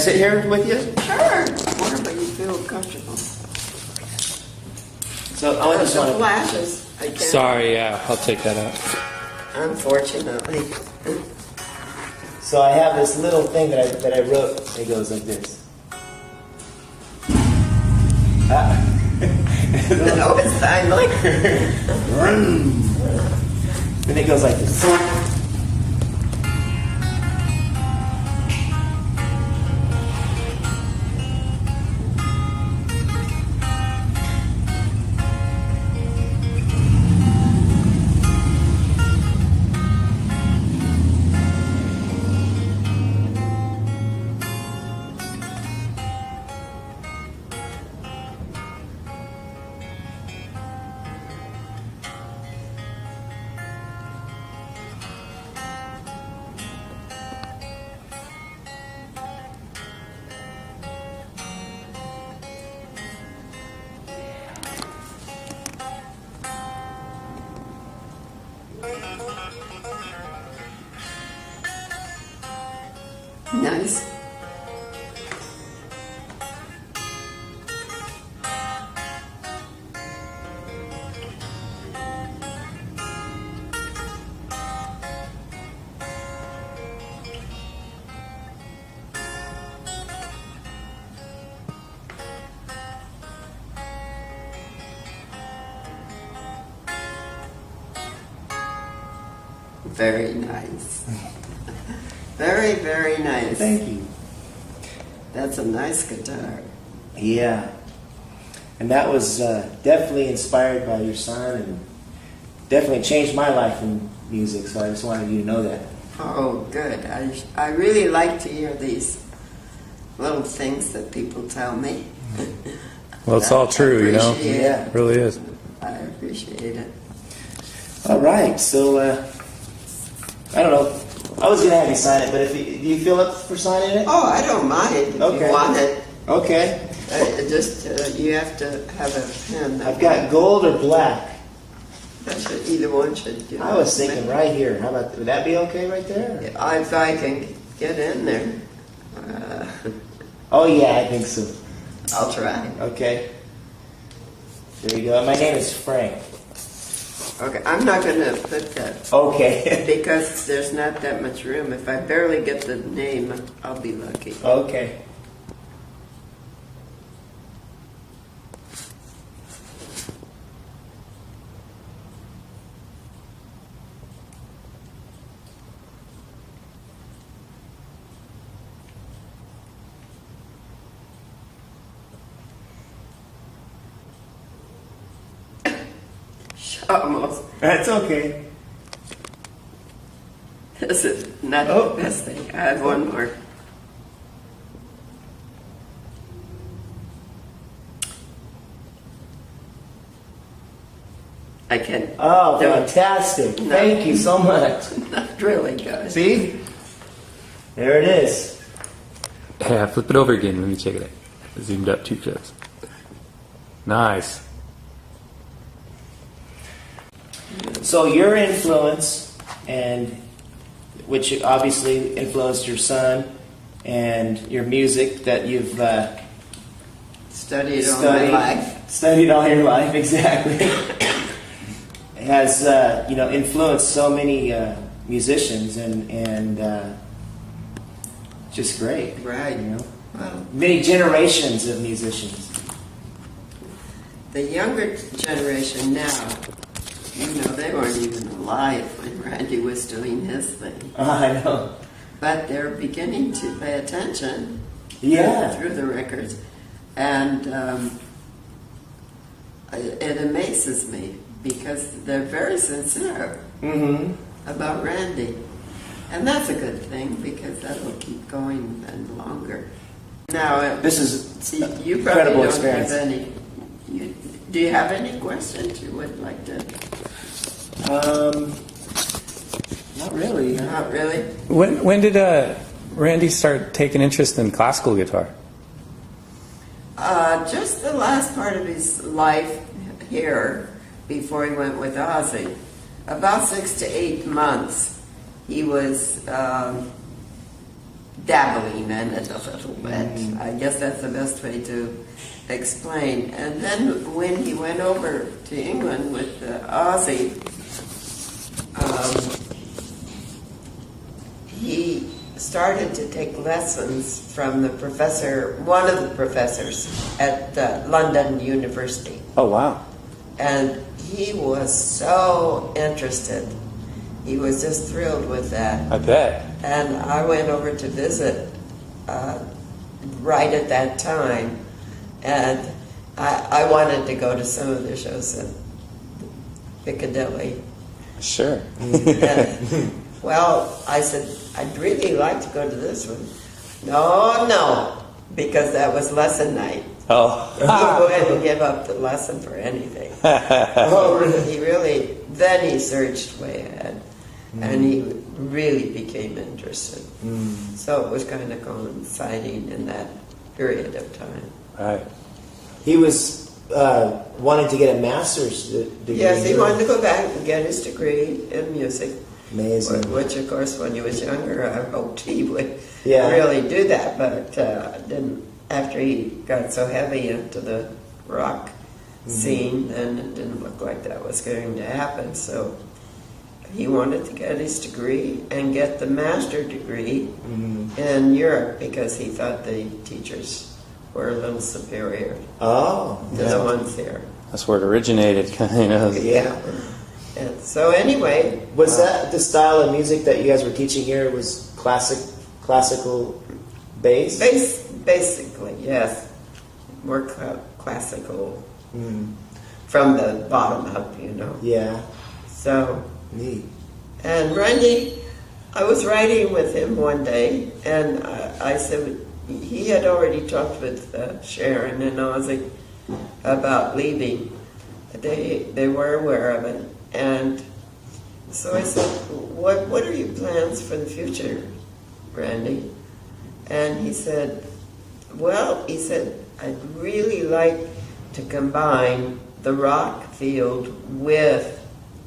Sit here with you? Sure. Wherever you feel comfortable. So I just want to... flashes. I can't. Sorry, yeah, I'll take that out. Unfortunately. So I have this little thing that I wrote. It goes like this. No, it's I like. And it goes like this. Nice. Very nice. Very, very nice. Thank you. That's a nice guitar. Yeah. And that was definitely inspired by your son and definitely changed my life in music, so I just wanted you to know that. Oh, good. I really like to hear these little things that people tell me. Well, it's all true, you know? Yeah. It really is. I appreciate it. All right, so I don't know. I was going to have you sign it, but do you feel up for signing it? Oh, I don't mind if you want it. Okay. You have to have a pen. I've got gold or black. Either one should do. I was thinking right here. How about, would that be okay right there? If I can get in there. Oh yeah, I think so. I'll try. Okay. There you go. My name is Frank. Okay, I'm not going to put that. Okay. Because there's not that much room. If I barely get the name, I'll be lucky. Okay. Almost. That's okay. This is not the best thing. I have one more. I can. Oh, fantastic. No. Thank you so much. Not really good. See? There it is. Yeah, flip it over again. Let me check it out. I zoomed up too fast. Nice. So your influence, and which obviously influenced your son, and your music that you've Studied all my life. Studied all your life, exactly. Has influenced so many musicians and just great. Right. You know, Well, many generations of musicians. the younger generation now, they weren't even alive when Randy was doing his thing. I know. But they're beginning to pay attention through the records. And it amazes me because they're very sincere about Randy. And that's a good thing because that'll keep going and longer. Now, This is you incredible probably don't experience. have any. Do you have any questions you would like to? Not really. Not really. When did Randy start taking interest in classical guitar? Just the last part of his life here, before he went with Ozzy, about 6 to 8 months, he was dabbling in it a little bit. I guess that's the best way to explain. And then when he went over to England with Ozzy, he started to take lessons from one of the professors at London University. Oh, wow. And he was so interested. He was just thrilled with that. I bet. And I went over to visit right at that time. And I wanted to go to some of the shows in Piccadilly. Sure. Well, I said, I'd really like to go to this one. No, because that was lesson night. Oh. He wouldn't give up the lesson for anything. Then he surged way ahead, and he really became interested. So it was kind of coinciding in that period of time. Right. He was wanting to get a master's degree. Yes, he wanted to go back and get his degree in music. Amazing. Which, of course, when he was younger, I hoped he would Yeah. really do that, but didn't. After he got so heavy into the rock scene, then it didn't look like that was going to happen. So he wanted to get his degree and get the master degree in Europe because he thought the teachers were a little superior to the ones here. That's where it originated, kind of. Yeah. And so anyway, Was that the style of music that you guys were teaching here? Was classical bass? Basically, yes. More classical from the bottom up, you know. Yeah. So, Neat. and Randy, I was riding with him one day, and I said, he had already talked with Sharon and Ozzy about leaving. They were aware of it. And so I said, what are your plans for the future, Randy? And he said, I'd really like to combine the rock field with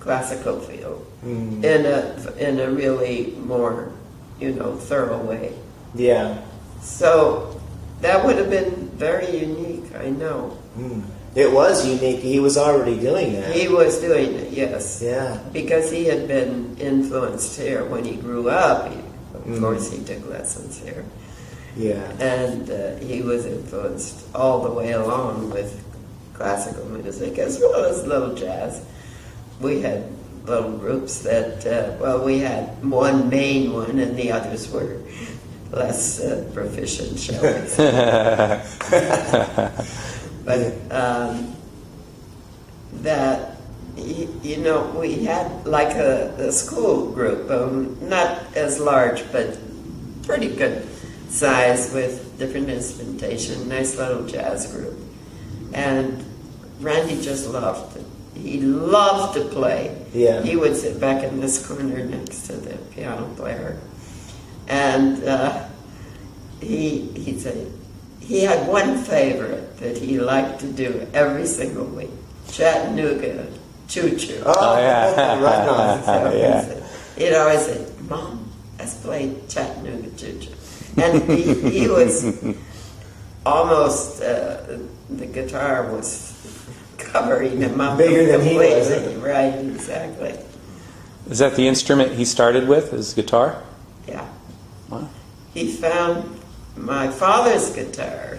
classical field in a really more, thorough way. Yeah. So that would have been very unique, I know. It was unique. He was already doing that. He was doing it, yes. Yeah. Because he had been influenced here when he grew up. Of course, he took lessons here. Yeah. And he was influenced all the way along with classical music as well as little jazz. We had little groups that, we had one main one and the others were less proficient, shall we say. But we had like a school group, not as large, but pretty good size with different instrumentation, nice little jazz group. And Randy just loved it. He loved to play. Yeah. He would sit back in this corner next to the piano player. And he said he had one favorite that he liked to do every single week, Chattanooga Choo-Choo. Oh, yeah. Right on. So he'd always say, Mom, let's play Chattanooga Choo-Choo. And he was almost, the guitar was covering him up. Bigger than he was. completely. Right, exactly. Is that the instrument he started with, his guitar? Yeah. Wow. He found my father's guitar.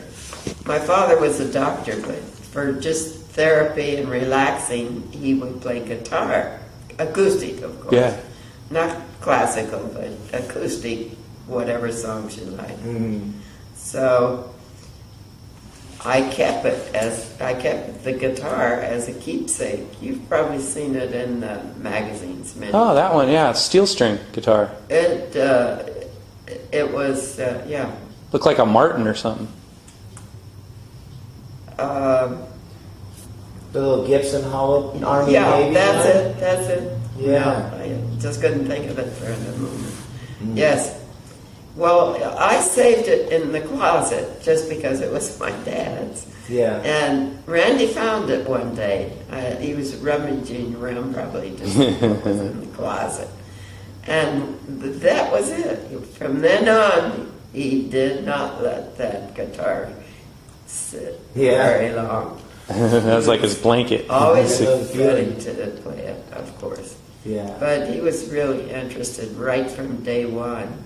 My father was a doctor, but for just therapy and relaxing, he would play guitar. Acoustic, of course. Yeah. Not classical, but acoustic, whatever songs you like. So I kept the guitar as a keepsake. You've probably seen it in the magazines. Many. Oh, that one, yeah. Steel string guitar. It was, yeah. Looked like a Martin or something. The little Gibson Hollow Army Yeah, Navy. that's it. Yeah. No, I just couldn't think of it for a moment. Yes. Well, I saved it in the closet just because it was my dad's. Yeah. And Randy found it one day. He was rummaging around probably just what was in the closet. And that was it. From then on, he did not let that guitar sit Yeah. very long. That was like his blanket. Always That was ready good. to play it, of course. Yeah. But he was really interested right from day one.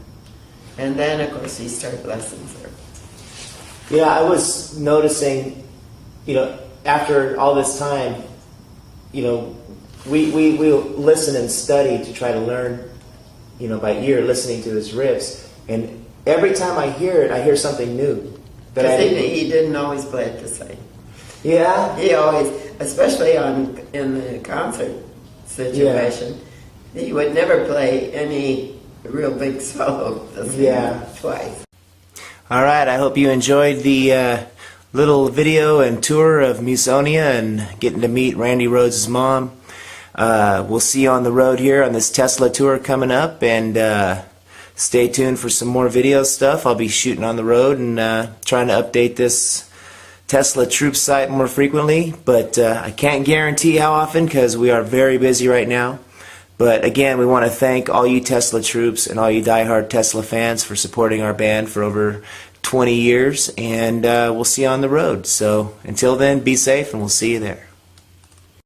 And then, of course, he started lessons there. Yeah, I was noticing, after all this time, we listen and study to try to learn, by ear, listening to his riffs. And every time I hear it, I hear something new. Because he didn't always play it the same. Yeah? He always, especially in the concert situation, he would never play any real big solo the same twice. All right, I hope you enjoyed the little video and tour of Musonia and getting to meet Randy Rhoads' mom. We'll see you on the road here on this Tesla tour coming up, and stay tuned for some more video stuff. I'll be shooting on the road and trying to update this Tesla Troop site more frequently, but I can't guarantee how often because we are very busy right now. But again, we want to thank all you Tesla troops and all you diehard Tesla fans for supporting our band for over 20 years, and we'll see you on the road. So until then, be safe, and we'll see you there.